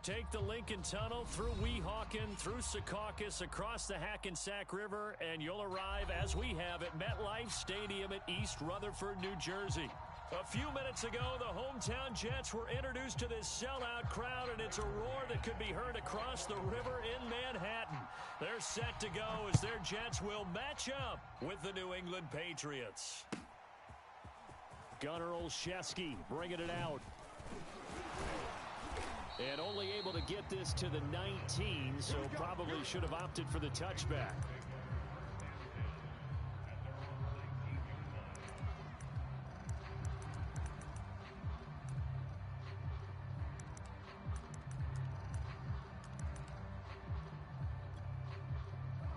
Take the Lincoln Tunnel through Weehawken, through Secaucus, across the Hackensack River, and you'll arrive, as we have, at MetLife Stadium at East Rutherford, New Jersey. A few minutes ago, the hometown Jets were introduced to this sellout crowd, and it's a roar that could be heard across the river in Manhattan. They're set to go as their Jets will match up with the New England Patriots. Gunnar Olszewski bringing it out. And only able to get this to the 19, so probably should have opted for the touchback.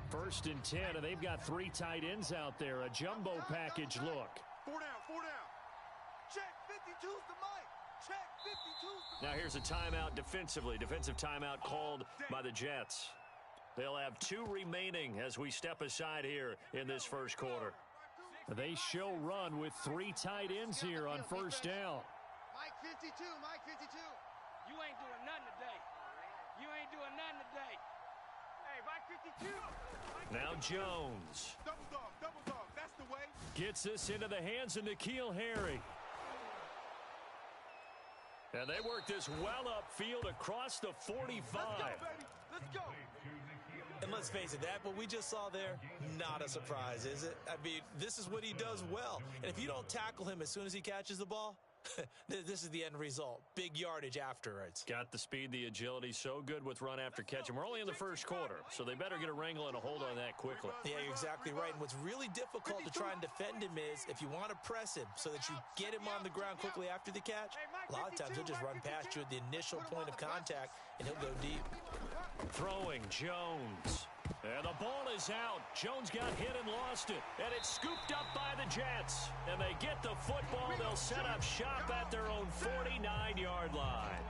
First and 10, and they've got 3 tight ends out there. A jumbo package look. 4 down, 4 down. Check, 52's the mic. Check, 52's the mic. Now here's a timeout defensively. Defensive timeout called by the Jets. They'll have 2 remaining as we step aside here in this first quarter. They show run with 3 tight ends here on first down. Mike 52, Mike 52. You ain't doing nothing today. You ain't doing nothing today. Hey, Mike 52. Now Jones. Double dog, that's the way. Gets this into the hands of N'Keal Harry. And they work this well upfield across the 45. Let's go, baby. Let's go. And let's face it, that what we just saw there, not a surprise, is it? I mean, this is what he does well. And if you don't tackle him as soon as he catches the ball, this is the end result. Big yardage afterwards. Got the speed, the agility, so good with run after catch. And we're only in the first quarter, so they better get a wrangle and a hold on that quickly. Yeah, you're exactly right. And what's really difficult to try and defend him is if you want to press him so that you get him on the ground quickly after the catch, a lot of times he'll just run past you at the initial point of contact, and he'll go deep. Throwing Jones. And the ball is out. Jones got hit and lost it. And it's scooped up by the Jets. And they get the football. They'll set up shop at their own 49-yard line.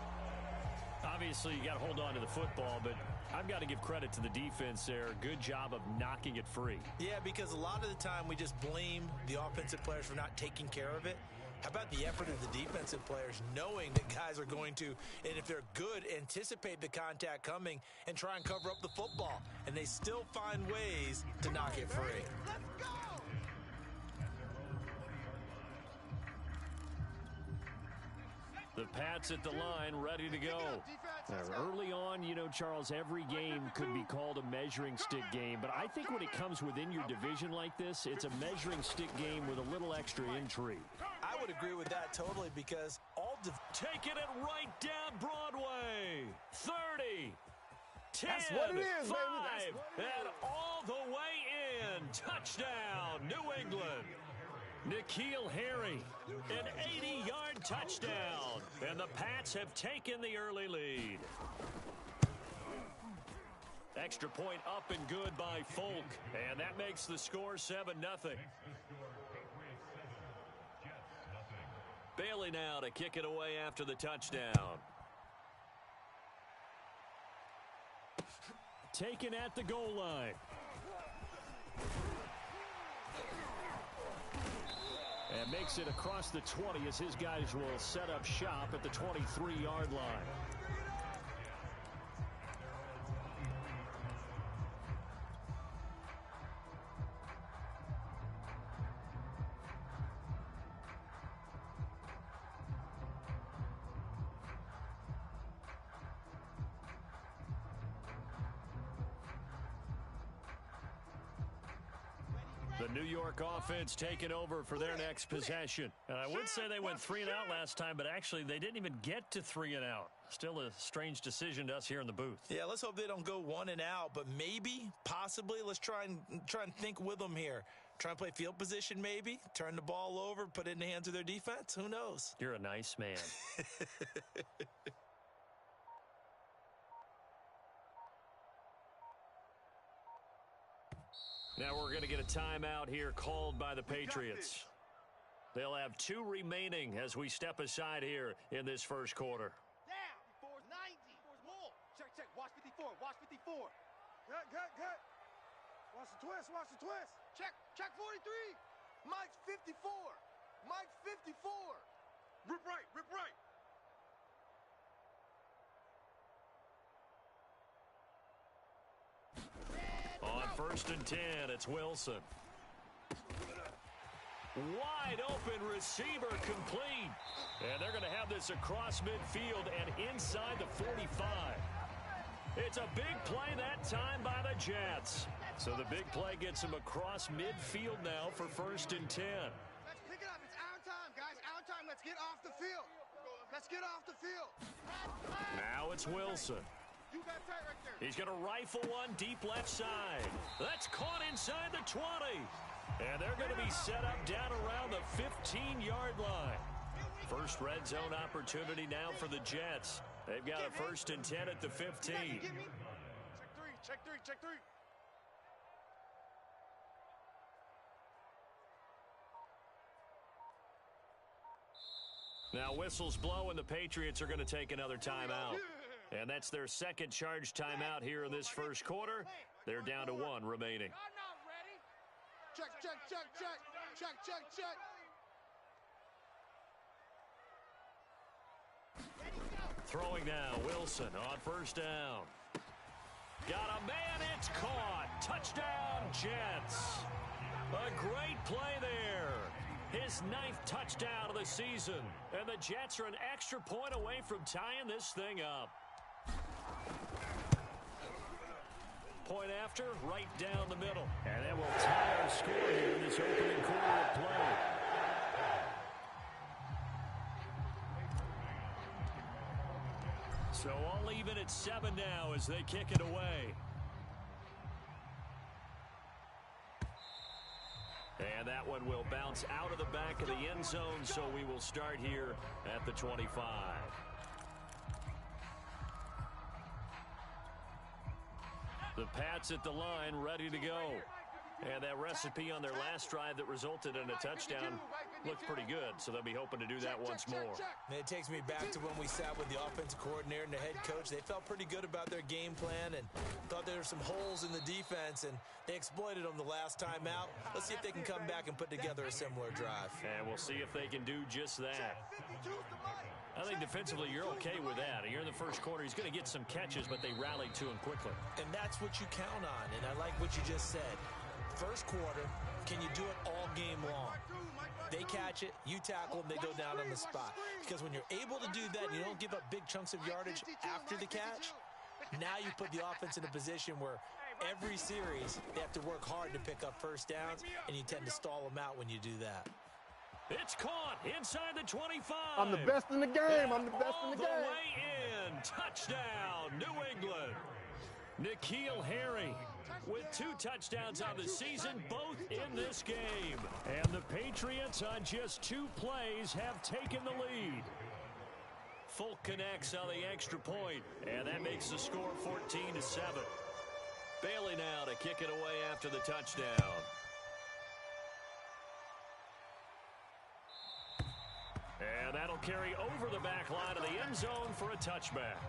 Obviously, you got to hold on to the football, but I've got to give credit to the defense there. Good job of knocking it free. Yeah, because a lot of the time we just blame the offensive players for not taking care of it. How about the effort of the defensive players knowing that guys are going to, and if they're good, anticipate the contact coming and try and cover up the football. And they still find ways to knock it free. Let's go. The Pats at the line, ready to go. Now, early on, you know, Charles, every game could be called a measuring stick game. But I think when it comes within your division like this, it's a measuring stick game with a little extra intrigue. I would agree with that totally because all taking it right down Broadway. 30. 10. That's what it is, 5, baby. and all the way in. Touchdown, New England. N'Keal Harry, an 80-yard touchdown. And the Pats have taken the early lead. Extra point up and good by Folk. And that makes the score 7-0. Bailey now to kick it away after the touchdown. Taken at the goal line. And makes it across the 20 as his guys will set up shop at the 23-yard line. The New York offense taking over for their next possession. And I would say they went 3 and out last time, but actually they didn't even get to 3 and out. Still a strange decision to us here in the booth. Yeah, let's hope they don't go 1 and out, but maybe, possibly, let's try and think with them here. Try and play field position maybe, turn the ball over, put it in the hands of their defense. Who knows? You're a nice man. Now we're going to get a timeout here called by the Patriots. They'll have 2 remaining as we step aside here in this first quarter. Down. 90. More. Check. Watch 54. Watch 54. Good. Watch the twist. Check 43. Mike's 54. Mike's 54. Rip right. first and 10, it's Wilson. Wide open receiver complete. And they're going to have this across midfield and inside the 45. It's a big play that time by the Jets. So the big play gets them across midfield now for first and 10. Let's pick it up. It's our time, guys. Our time. Let's get off the field. Let's get off the field. Now it's Wilson. You got tight right there. He's going to rifle one deep left side. That's caught inside the 20. And they're going to be set up down around the 15-yard line. First red zone opportunity now for the Jets. They've got a first and 10 at the 15. Check three, check three, check three. Now whistles blow and the Patriots are going to take another timeout. And that's their second charge timeout here in this first quarter. They're down to one remaining. Check, check, check, check. Check, check, check. Throwing now, Wilson on first down. Got a man, it's caught. Touchdown, Jets. A great play there. His 9th touchdown of the season. And the Jets are an extra point away from tying this thing up. Point after, right down the middle. And that will tie our score here in this opening quarter of play. So all even at 7 now as they kick it away. And that one will bounce out of the back of the end zone, so we will start here at the 25. The Pats at the line, ready to go. And that recipe on their last drive that resulted in a touchdown looks pretty good, so they'll be hoping to do that once more. And it takes me back to when we sat with the offensive coordinator and the head coach. They felt pretty good about their game plan and thought there were some holes in the defense, and they exploited them the last time out. Let's see if they can come back and put together a similar drive. And we'll see if they can do just that. I think defensively you're okay with that. You're in the first quarter. He's going to get some catches, but they rallied to him quickly. And that's what you count on, and I like what you just said. First quarter, can you do it all game long? They catch it, you tackle them, they go down on the spot. Because when you're able to do that and you don't give up big chunks of yardage after the catch, now you put the offense in a position where every series they have to work hard to pick up first downs, and you tend to stall them out when you do that. It's caught inside the 25. I'm the best in the game. I'm the best in the game. All the way in. Touchdown, New England. N'Keal Harry with 2 touchdowns on the season, both in this game. And the Patriots on just 2 plays have taken the lead. Folk connects on the extra point, and that makes the score 14-7. Bailey now to kick it away after the touchdown. And that'll carry over the back line of the end zone for a touchback.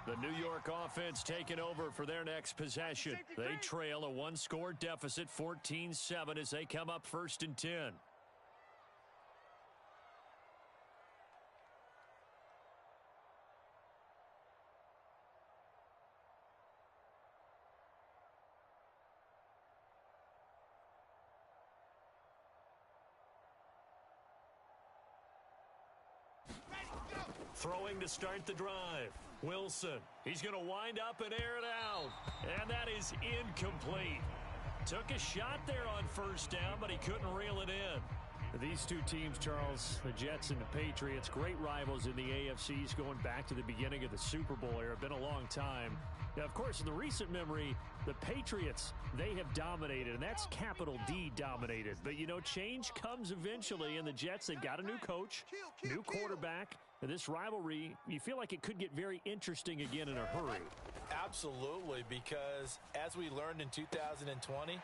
The New York offense taking over for their next possession. They trail a 1-score deficit, 14-7, as they come up first and 10. Throwing to start the drive. Wilson. He's going to wind up and air it out. And that is incomplete. Took a shot there on first down, but he couldn't reel it in. These two teams, Charles, the Jets and the Patriots, great rivals in the AFCs going back to the beginning of the Super Bowl era. Been a long time. Now, of course, in the recent memory, the Patriots, they have dominated, and that's capital D dominated. But, you know, change comes eventually, and the Jets, they've got a new coach, new quarterback. And this rivalry, you feel like it could get very interesting again in a hurry. Absolutely, because as we learned in 2020,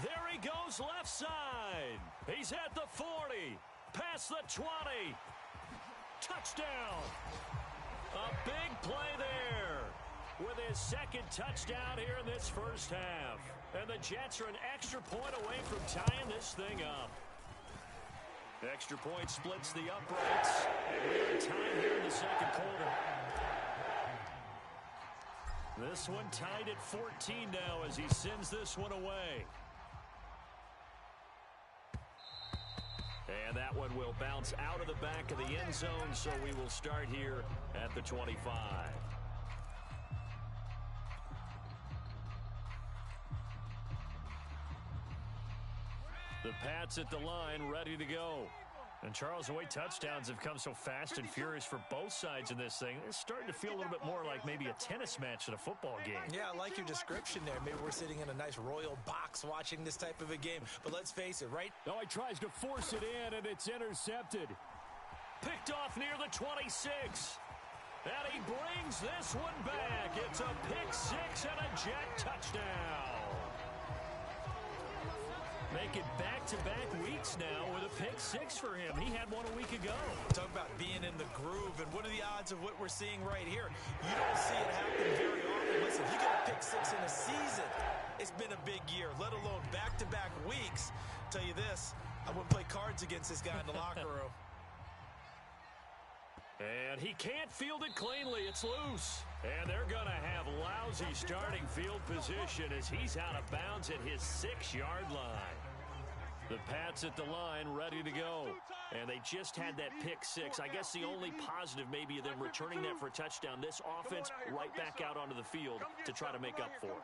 there he goes left side. He's at the 40, past the 20. Touchdown. A big play there. with his second touchdown here in this first half. And the Jets are an extra point away from tying this thing up. Extra point splits the uprights. And we are tied here in the second quarter. This one tied at 14 now as he sends this one away. And that one will bounce out of the back of the end zone, so we will start here at the 25. The Pats at the line, ready to go. And, Charles, the way touchdowns have come so fast and furious for both sides in this thing, it's starting to feel a little bit more like maybe a tennis match than a football game. Yeah, I like your description there. Maybe we're sitting in a nice royal box watching this type of a game. But let's face it, right? Oh, he tries to force it in, and it's intercepted. Picked off near the 26. And he brings this one back. It's a pick six and a Jet touchdown. Make it back-to-back weeks now with a pick six for him. He had one a week ago. Talk about being in the groove, and what are the odds of what we're seeing right here? You don't see it happen very often. Listen, if you get a pick six in a season, it's been a big year, let alone back-to-back weeks. I'll tell you this, I wouldn't play cards against this guy in the locker room. And he can't field it cleanly. It's loose. And they're going to have lousy starting field position as he's out of bounds at his 6-yard line. The Pats at the line, ready to go. And they just had that pick six. I guess the only positive maybe of them returning that for a touchdown. This offense right back out onto the field to try to make up for it.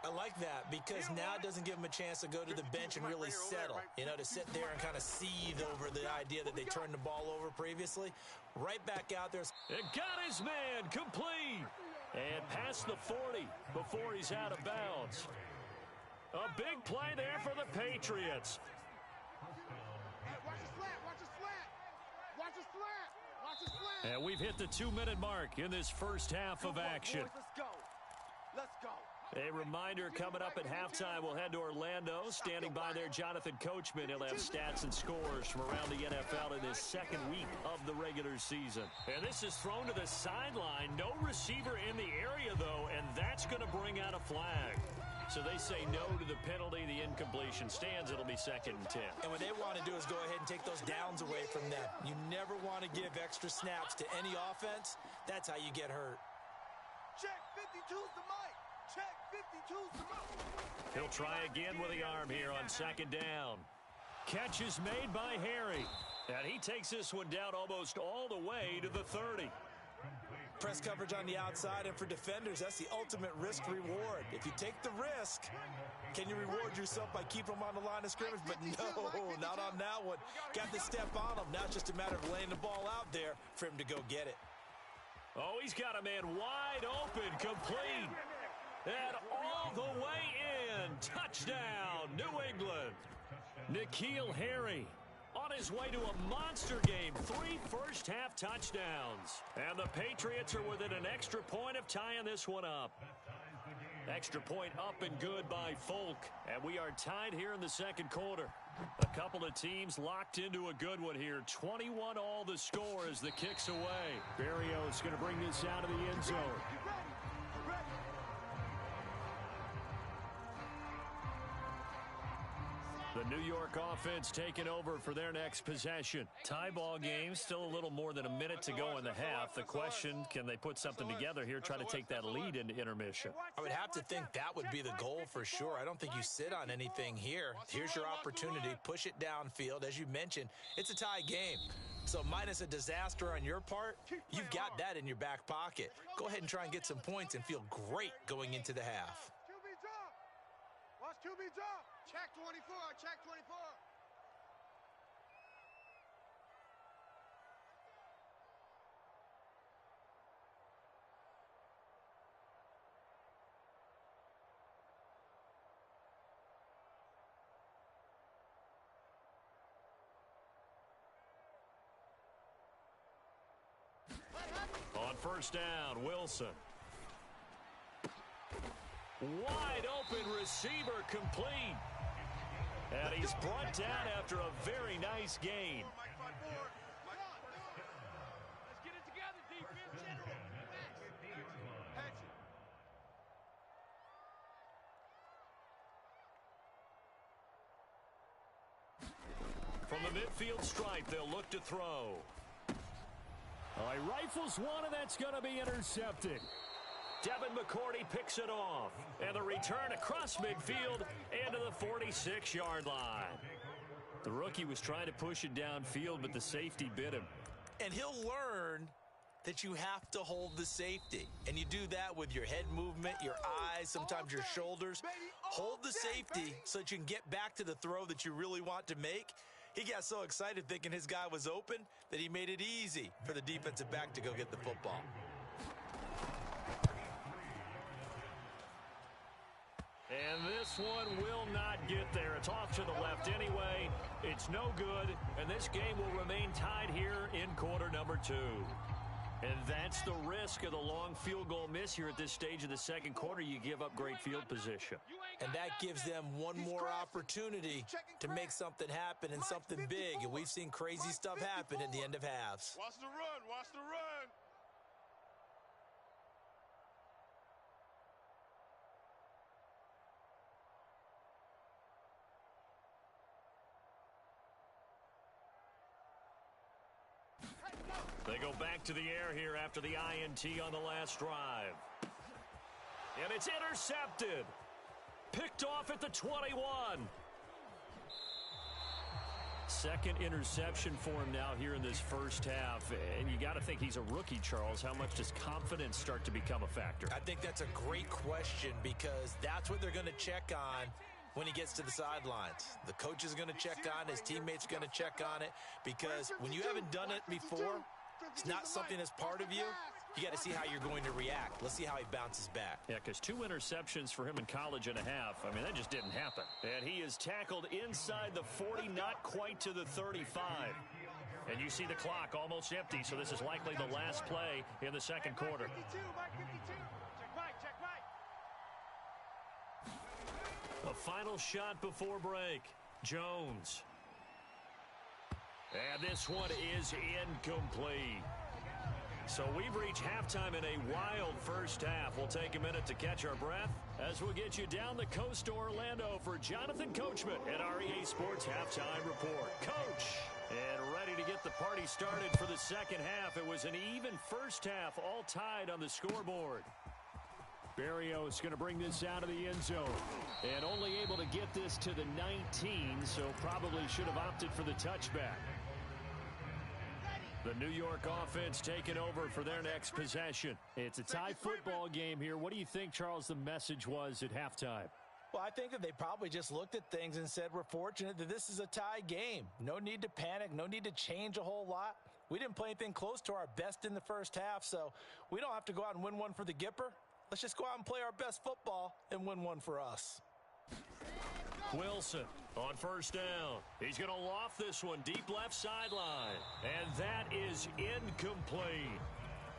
I like that because now it doesn't give them a chance to go to the bench and really settle. You know, to sit there and kind of seethe over the idea that they turned the ball over previously. Right back out there. It got his man complete. And past the 40 before he's out of bounds. A big play there for the Patriots. And we've hit the 2-minute mark in this first half of action. Let's go. A reminder coming up at halftime, we'll head to Orlando. Standing by there, Jonathan Coachman. He'll have stats and scores from around the NFL in his second week of the regular season. And this is thrown to the sideline. No receiver in the area, though, and that's going to bring out a flag. So they say no to the penalty. The incompletion stands. It'll be 2nd and 10. And what they want to do is go ahead and take those downs away from them. You never want to give extra snaps to any offense. That's how you get hurt. Check 52's the mic. Check 52's the mic. He'll try again with the arm here on 2nd down. Catch is made by Harry. And he takes this one down almost all the way to the 30. Press coverage on the outside, and for defenders, that's the ultimate risk-reward. If you take the risk, can you reward yourself by keeping them on the line of scrimmage? But no, not on that one. Got to step on them. Now it's just a matter of laying the ball out there for him to go get it. Oh, he's got a man wide open, complete. And all the way in. Touchdown, New England. N'Keal Harry on his way to a monster game. 3 first-half touchdowns. And the Patriots are within an extra point of tying this one up. Extra point up and good by Folk. And we are tied here in the second quarter. A couple of teams locked into a good one here. 21 all the score as the kick's away. Berrios going to bring this out of the end zone. The New York offense taking over for their next possession. Tie ball game, still a little more than a minute to go in the half. The question, can they put something together here, try to take that lead into intermission? I would have to think that would be the goal for sure. I don't think you sit on anything here. Here's your opportunity. Push it downfield. As you mentioned, it's a tie game. So minus a disaster on your part, you've got that in your back pocket. Go ahead and try and get some points and feel great going into the half. QB drop. Watch QB drop. Check 24. Check 24. On first down, Wilson. Wide open receiver complete. And he's brought down after a very nice gain. Let's get it together, defense. From the midfield stripe, they'll look to throw. He rifles one, and that's going to be intercepted. Devin McCourty picks it off. And the return across midfield and to the 46-yard line. The rookie was trying to push it downfield, but the safety bit him. And he'll learn that you have to hold the safety. And you do that with your head movement, your eyes, sometimes your shoulders. Hold the safety so that you can get back to the throw that you really want to make. He got so excited thinking his guy was open that he made it easy for the defensive back to go get the football. And this one will not get there. It's off to the left anyway. It's no good, and this game will remain tied here in quarter number 2. And that's the risk of the long field goal miss here at this stage of the second quarter. You give up great field position. And that gives them one more opportunity to make something happen and something big. And we've seen crazy stuff happen at the end of halves. Watch the run. Watch the run. They go back to the air here after the INT on the last drive. And it's intercepted. Picked off at the 21. Second interception for him now here in this first half. And you got to think he's a rookie, Charles. How much does confidence start to become a factor? I think that's a great question because that's what they're going to check on when he gets to the sidelines. The coach is going to check on it. His teammates are going to check on it because when you haven't done it before, it's not something that's part of you. You got to see how you're going to react. Let's see how he bounces back. Yeah, because 2 interceptions for him in college and a half. I mean, that just didn't happen. And he is tackled inside the 40, not quite to the 35. And you see the clock almost empty, so this is likely the last play in the second quarter. A final shot before break. Jones. And this one is incomplete. So we've reached halftime in a wild first half. We'll take a minute to catch our breath as we'll get you down the coast to Orlando for Jonathan Coachman at our EA Sports Halftime Report. Coach, and ready to get the party started for the second half. It was an even first half, all tied on the scoreboard. Barrios going to bring this out of the end zone. And only able to get this to the 19, so probably should have opted for the touchback. The New York offense taking over for their next possession. It's a tie football game here. What do you think, Charles, the message was at halftime? Well, I think that they probably just looked at things and said, we're fortunate that this is a tie game. No need to panic. No need to change a whole lot. We didn't play anything close to our best in the first half, so we don't have to go out and win one for the Gipper. Let's just go out and play our best football and win one for us. Wilson on first down. He's going to loft this one deep left sideline. And that is incomplete.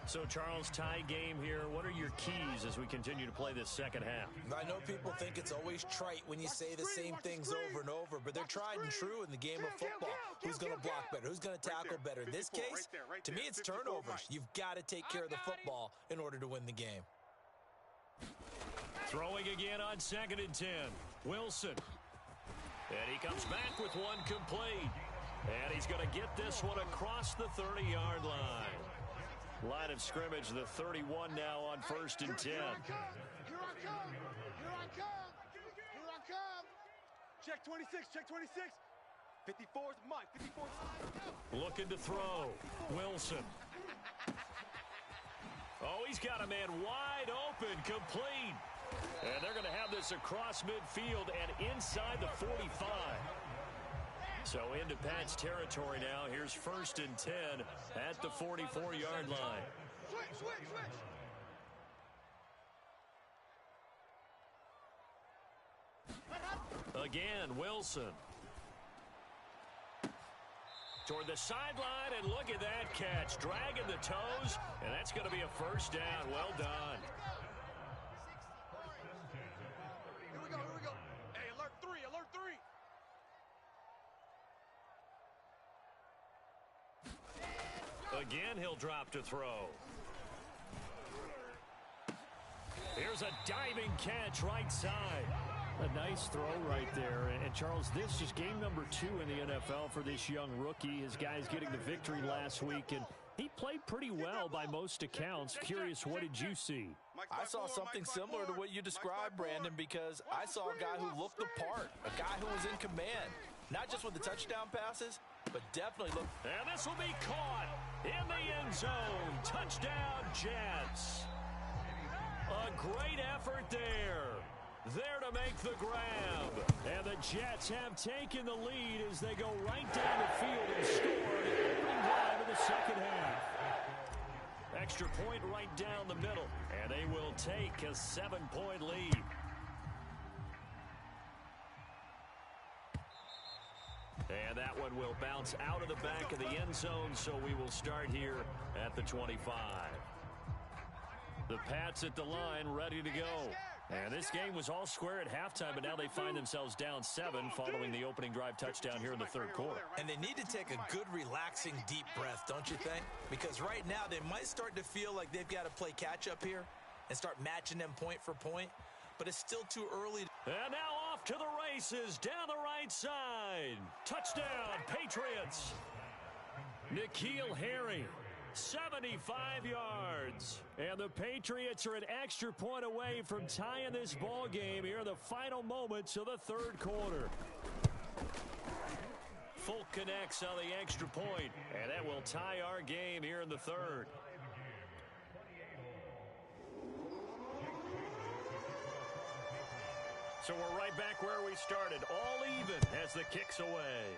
So, Charles, tie game here. What are your keys as we continue to play this second half? I know people think it's always trite when you say the same things over and over, but they're tried and true in the game of football. Who's going to block better? Who's going to tackle better? In this case, to me, it's turnovers. You've got to take care of the football in order to win the game. Throwing again on 2nd and 10. Wilson. And he comes back with one complete. And he's going to get this one across the 30-yard line. Line of scrimmage, the 31 now on 1st and 10. Here I come. Here I come. Here I come. Check 26. Check 26. 54's Mike. 54's. Looking to throw. Wilson. Oh, he's got a man wide open, complete. And they're going to have this across midfield and inside the 45. So into Pat's territory now. Here's 1st and 10 at the 44-yard line. Switch. Again, Wilson. Toward the sideline, and look at that catch. Dragging the toes, and that's going to be a first down. Well done. Here we go. Hey, alert 3. Again, he'll drop to throw. Here's a diving catch right side. A nice throw right there. And Charles, this is game number 2 in the NFL for this young rookie. His guys getting the victory last week, and he played pretty well by most accounts. Curious, what did you see? I saw something similar to what you described, Brandon, because I saw a guy who looked the part, a guy who was in command, not just with the touchdown passes, but definitely looked. And this will be caught in the end zone. Touchdown, Jets. A great effort there. There to make the grab. And the Jets have taken the lead as they go right down the field and score the opening drive of the second half. Extra point right down the middle. And they will take a 7-point lead. And that one will bounce out of the back of the end zone, so we will start here at the 25. The Pats at the line, ready to go. And this game was all square at halftime, but now they find themselves down 7 following the opening drive touchdown here in the third quarter. And they need to take a good, relaxing, deep breath, don't you think? Because right now they might start to feel like they've got to play catch-up here and start matching them point for point, but it's still too early. And now off to the races down the right side. Touchdown, Patriots. N'Keal Harry. 75 yards. And the Patriots are an extra point away from tying this ball game here in the final moments of the third quarter. Folk connects on the extra point, and that will tie our game here in the third. So we're right back where we started, all even as the kick's away.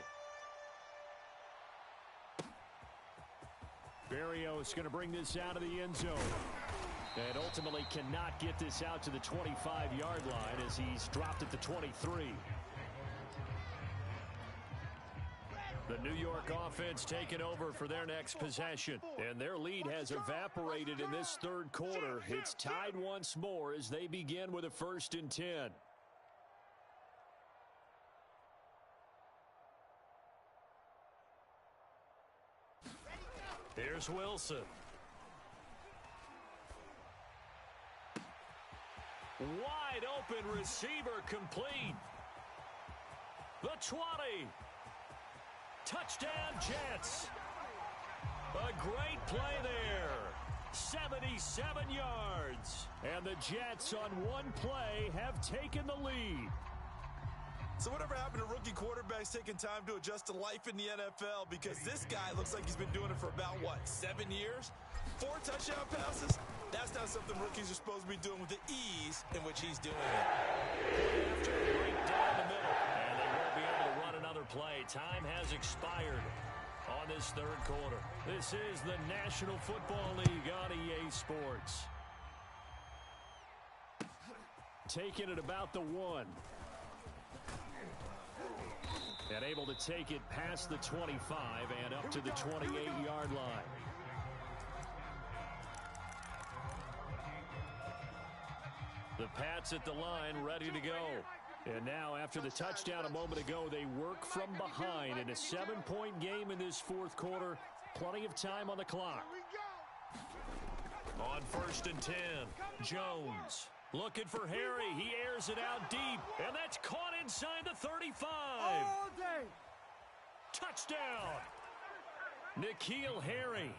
Berrios going to bring this out of the end zone. And ultimately cannot get this out to the 25-yard line as he's dropped at the 23. The New York offense taking over for their next possession. And their lead has evaporated in this third quarter. It's tied once more as they begin with a 1st and 10. Here's Wilson. Wide open receiver complete. The 20. Touchdown Jets. A great play there. 77 yards. And the Jets on one play have taken the lead. So whatever happened to rookie quarterbacks taking time to adjust to life in the NFL? Because this guy looks like he's been doing it for about, 7 years? 4 touchdown passes? That's not something rookies are supposed to be doing with the ease in which he's doing it. After a break down the middle, and they won't be able to run another play. Time has expired on this third quarter. This is the National Football League on EA Sports. Taking it about the 1. And able to take it past the 25 and up to the 28-yard line. The Pats at the line, ready to go. And now, after the touchdown a moment ago, they work from behind in a 7-point game in this fourth quarter. Plenty of time on the clock. On 1st and 10, Jones. Looking for Harry. He airs it out deep. And that's caught inside the 35. All day. Touchdown. N'Keal Harry.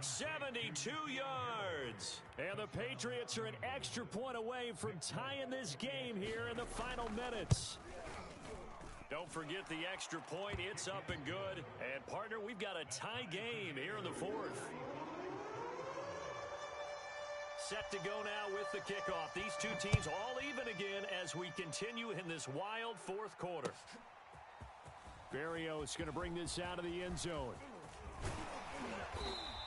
72 yards. And the Patriots are an extra point away from tying this game here in the final minutes. Don't forget the extra point. It's up and good. And, partner, we've got a tie game here in the fourth. Set to go now with the kickoff. These two teams all even again as we continue in this wild fourth quarter. Berrios going to bring this out of the end zone.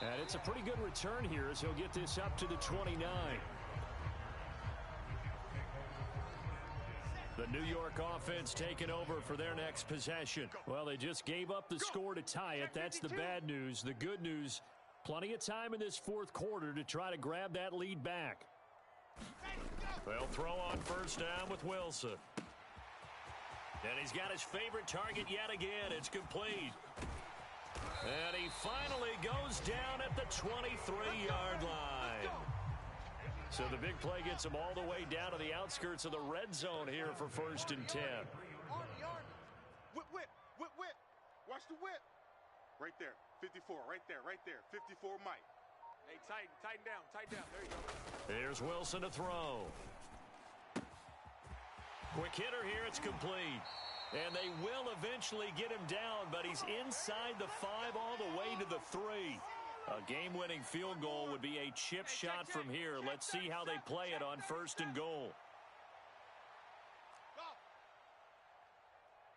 And it's a pretty good return here as he'll get this up to the 29. The New York offense taking over for their next possession. Well, they just gave up the score to tie it. That's the bad news. The good news, plenty of time in this fourth quarter to try to grab that lead back. They'll throw on first down with Wilson. And he's got his favorite target yet again. It's complete. And he finally goes down at the 23-yard line. So the big play gets them all the way down to the outskirts of the red zone here for 1st and 10. Whip, whip, whip, whip. Watch the whip. Right there. 54. Right there. 54 Mike. Hey, tighten down. There you go. Here's Wilson to throw. Quick hitter here. It's complete. And they will eventually get him down, but he's inside the 5 all the way to the 3. A game-winning field goal would be a chip shot from here. Let's see how they play it on 1st and goal.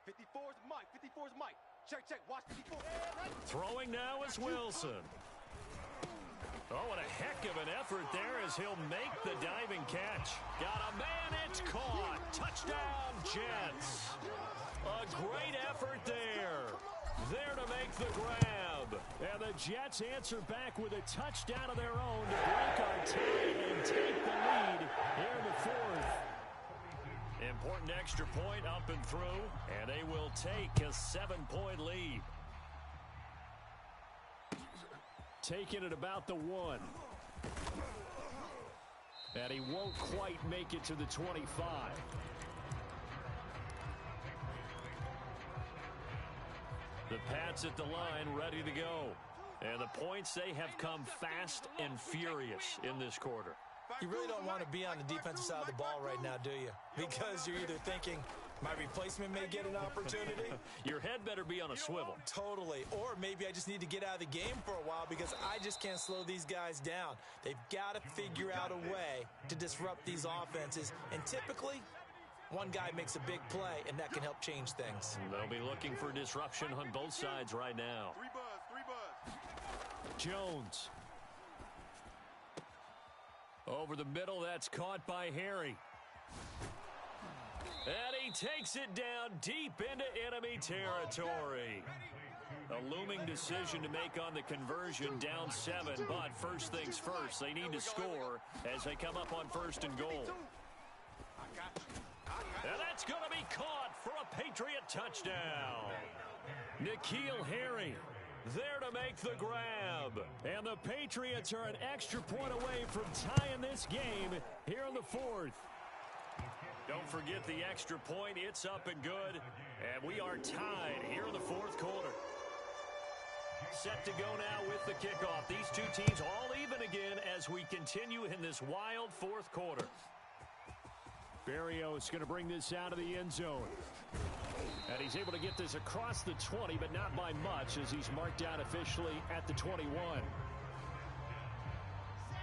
54's Mike. Check. Watch 54. Throwing now is Wilson. Oh, what a heck of an effort there as he'll make the diving catch. Got a man, it's caught. Touchdown, Jets. A great effort there. There to make the grab. And the Jets answer back with a touchdown of their own to break our tie and take the lead here in the 4th. Important extra point up and through, and they will take a 7-point lead. Taking it about the 1. And he won't quite make it to the 25. The Pats at the line, ready to go. And the points, they have come fast and furious in this quarter. You really don't want to be on the defensive side of the ball right now, do you? Because you're either thinking, my replacement may get an opportunity. Your head better be on a swivel. Totally. Or maybe I just need to get out of the game for a while because I just can't slow these guys down. They've got to figure out a way to disrupt these offenses. And typically, one guy makes a big play, and that can help change things. They'll be looking for disruption on both sides right now. 3 buzz. Jones. Over the middle, that's caught by Harry. And he takes it down deep into enemy territory. A looming decision to make on the conversion, down 7. But first things first, they need to score as they come up on 1st and goal. And that's going to be caught for a Patriot touchdown. N'Keal Harry there to make the grab. And the Patriots are an extra point away from tying this game here in the 4th. Don't forget the extra point. It's up and good. And we are tied here in the 4th quarter. Set to go now with the kickoff. These two teams all even again as we continue in this wild 4th quarter. Berrios going to bring this out of the end zone. And he's able to get this across the 20, but not by much as he's marked out officially at the 21.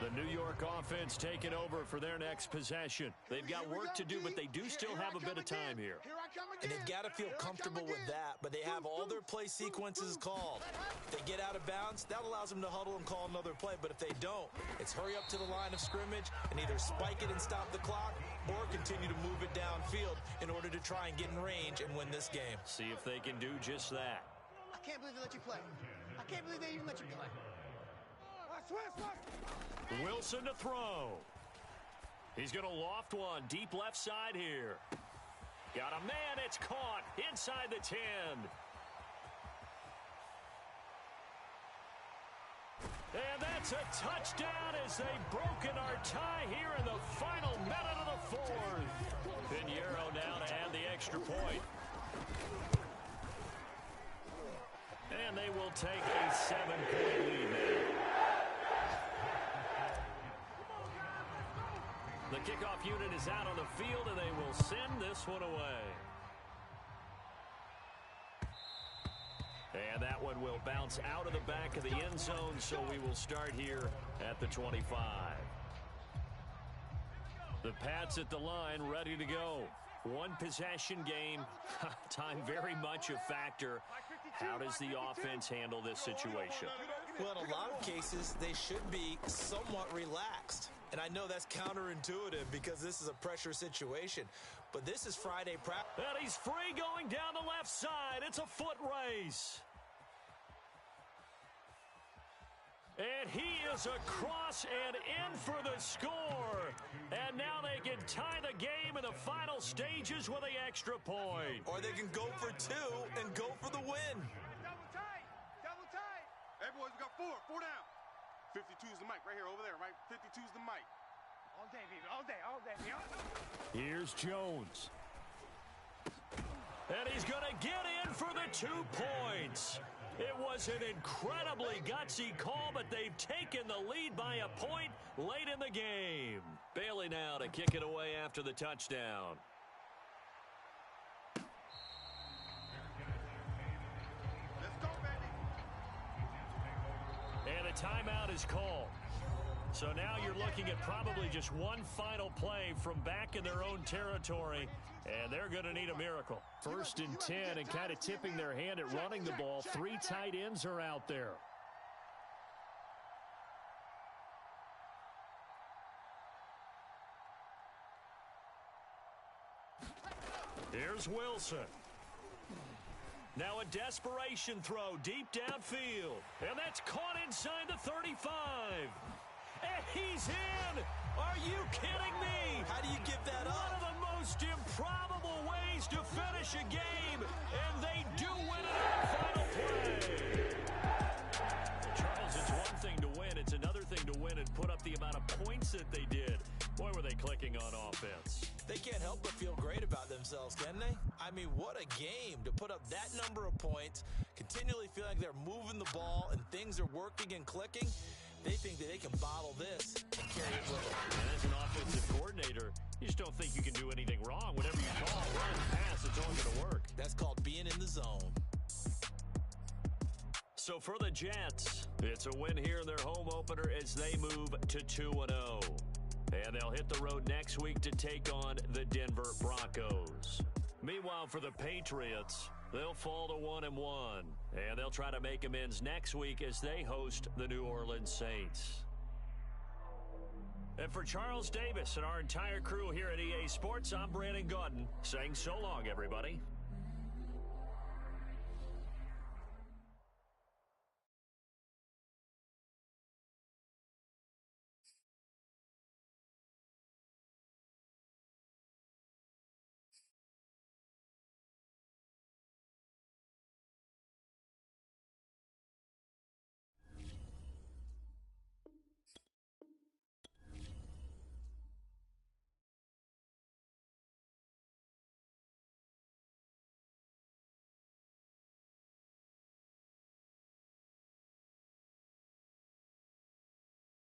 The New York offense taking over for their next possession. They've got work to do, but they do still have a bit of time here. And they've got to feel comfortable with that, but they have all their play sequences called. If they get out of bounds, that allows them to huddle and call another play, but if they don't, it's hurry up to the line of scrimmage and either spike it and stop the clock or continue to move it downfield in order to try and get in range and win this game. See if they can do just that. I can't believe they let you play. I can't believe they even let you play. Wilson to throw. He's going to loft one deep left side here. Got a man, it's caught inside the 10. And that's a touchdown as they've broken our tie here in the final minute of the 4th. Pinheiro now to add the extra point. And they will take a 7-point lead now. The kickoff unit is out on the field, and they will send this one away. And that one will bounce out of the back of the end zone, so we will start here at the 25. The Pats at the line, ready to go. One possession game. Time very much a factor. How does the offense handle this situation? Well, in a lot of cases, they should be somewhat relaxed. And I know that's counterintuitive because this is a pressure situation. But this is Friday practice. And he's free going down the left side. It's a foot race. And he is across and in for the score. And now they can tie the game in the final stages with the extra point. Or they can go for 2 and go for the win. Double tight. Double tight. Hey, boys, we got 4 down. 52's the mic right here, over there, right? 52's the mic. All day, baby. All day, all day, baby. Here's Jones. And he's going to get in for the 2 points. It was an incredibly gutsy call, but they've taken the lead by a point late in the game. Bailey now to kick it away after the touchdown. Let's go, baby. And a timeout is called. So now you're looking at probably just one final play from back in their own territory, and they're going to need a miracle. 1st and 10, and kind of tipping their hand at running the ball. 3 tight ends are out there. Here's Wilson. Now a desperation throw deep downfield. And that's caught inside the 35. And he's in! Are you kidding me? How do you give that up? One of the most improbable ways to finish a game, and they do win it on the final play. Charles, it's one thing to win. It's another thing to win and put up the amount of points that they did. Boy, were they clicking on offense. They can't help but feel great about themselves, can they? I mean, what a game to put up that number of points, continually feel like they're moving the ball and things are working and clicking. They think that they can bottle this and carry it with them. And as an offensive coordinator, you just don't think you can do anything wrong. Whatever you call, run, pass, it's all going to work. That's called being in the zone. So for the Jets, it's a win here in their home opener as they move to 2-0. And they'll hit the road next week to take on the Denver Broncos. Meanwhile, for the Patriots, they'll fall to 1-1. And they'll try to make amends next week as they host the New Orleans Saints. And for Charles Davis and our entire crew here at EA Sports, I'm Brandon Gaudin saying so long, everybody.